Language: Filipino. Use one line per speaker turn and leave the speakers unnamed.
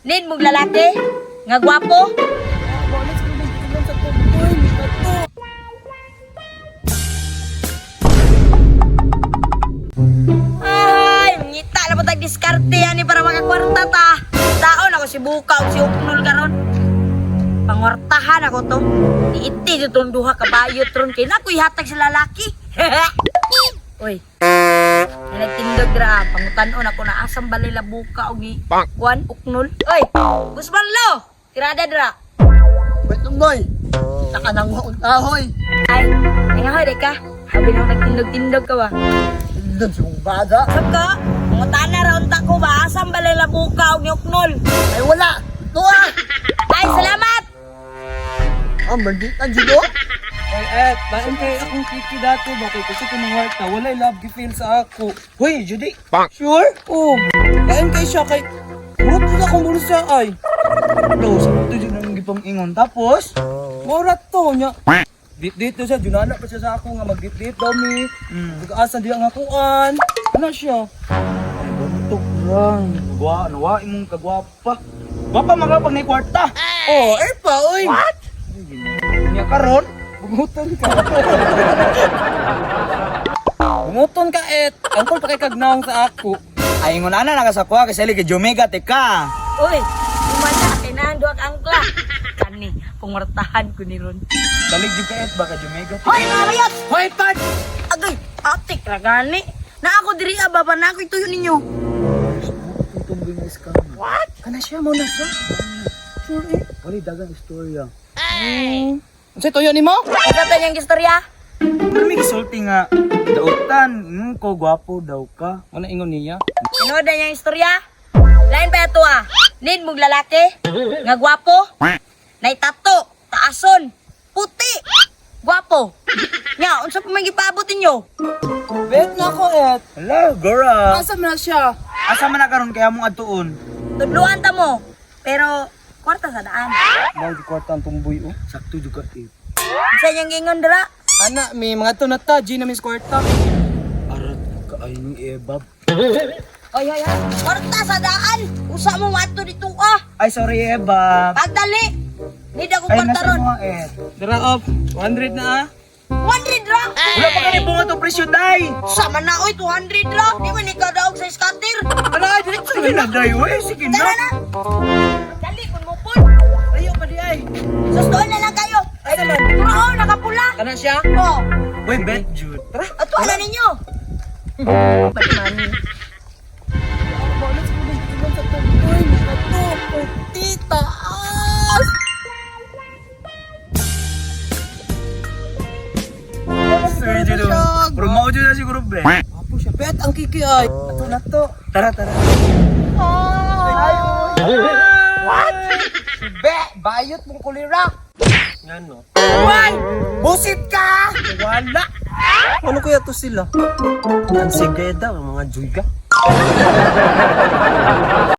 Need mong lalaki nga gwapo. Ay, ngita na mo tag diskarte yan para makakwarta ta. Taon ako si Bukaw, si Uknol karon. Pangwartahan ako to. Iiti itong duha kabayot ron kay nakoy hatag sa lalaki. Uy. Nagtindog ra, pangutan-on ako na asam balay labuka og ni Juan Uknol. Oy, Gusmanlo, tirada dra.
Betong boy, taka nang mauntahoy.
Ay, ngahoy de ka. Habi nang nagtindog-tindog ka ba?
Doon sa mong baga.
Saka, pangutan na ra unta ko ba asam balay labuka og ni Uknol.
Ay wala, tuwa.
Ay, salamat.
Banditan judo.
Ay, lain kay akong kiki dato ba kay kasi kung warta walay love gi-feel sa ako. Hoy, Judy. Sure? Oh. Lain kay siya kay murot na akong mulo siya ay. No, sa to jud nang gipang ingon. Tapos, morat to nya. Dito siya, junana pa siya sa ako nga mag-date daw mi. Pag-asa diya nga kuan. Ano siya? Ay, buntok lang. Nawa imong kagwapa. Gwapa mga pag nay kwarta. Oh, pa, oy. What? Nya karon, bunguton ka. Bunguton ka angkol pa kay kagnaong sa ako. Ay ingon ana nakasakwa kasi lagi Jomega teka.
Uy, umana kay nando ang angkla. Kani, pangwartahan ko ni ron.
Dalig jud ka baka Jomega.
Hoy, mga bayot!
Hoy, pat!
Agay, atik ra gani. Na ako diri ababa na ako ituyo ninyo.
Tutumbing is ka.
What?
Kana siya mo na siya. Sure eh. Wali dagang istorya. Unsay tuyo nimo?
Ito niyang istorya.
Ano may gisulti nga dautan, ingon ko gwapo daw ka. Wala ingon niya.
Tinood na niyang istorya. Lain pa ito ah. Need mong lalaki nga gwapo. Nay tato, taason, puti, gwapo. Nya, unsa pa may gipaabot ninyo?
Bet na ko Hello, Gora.
Asa na siya?
Asa man na karon kaya mong adtuon?
Tudluan ta mo. Pero kwarta sa daan.
Mau di kwarta ang tumboy oh. Sakto juga eh.
Unsa niyang gingon dira?
Ana, may mga tunata, G na Miss Kwarta. Arat ka ay ni Ebab.
Oy, oy, oy. Kwarta sa daan. Usa mo mato dito ah.
Ay, sorry Ebab.
Pagdali. Need ako
Ay,
kwarta
nasa
ron.
mga Dara off, 100 na ah.
100 ra.
Wala pa kani bunga to presyo, day.
Sama na oy 200 ra. Di man ikaw daog sa scatter.
Ano, ay, diretso na day, wey. Sige
Tara
na.
na. Dali kun mo pun.
Ayaw pa di ay.
Sustoon na lang kayo.
Ay, naman.
Oo, nakapula.
Kana siya?
Oh,
Uy, bet, Jude. Tara.
ato na ninyo. Baliman.
Sir, Jude. Promote Jude na siguro, be. Apo siya. Bet, ang kiki ay. Ato na to. Tara, tara.
What? Be, bayot mong kulira.
Yan, no?
Uy! Busit ka!
Wala. Ano kaya to sila? Ang sigeda, mga Juyga.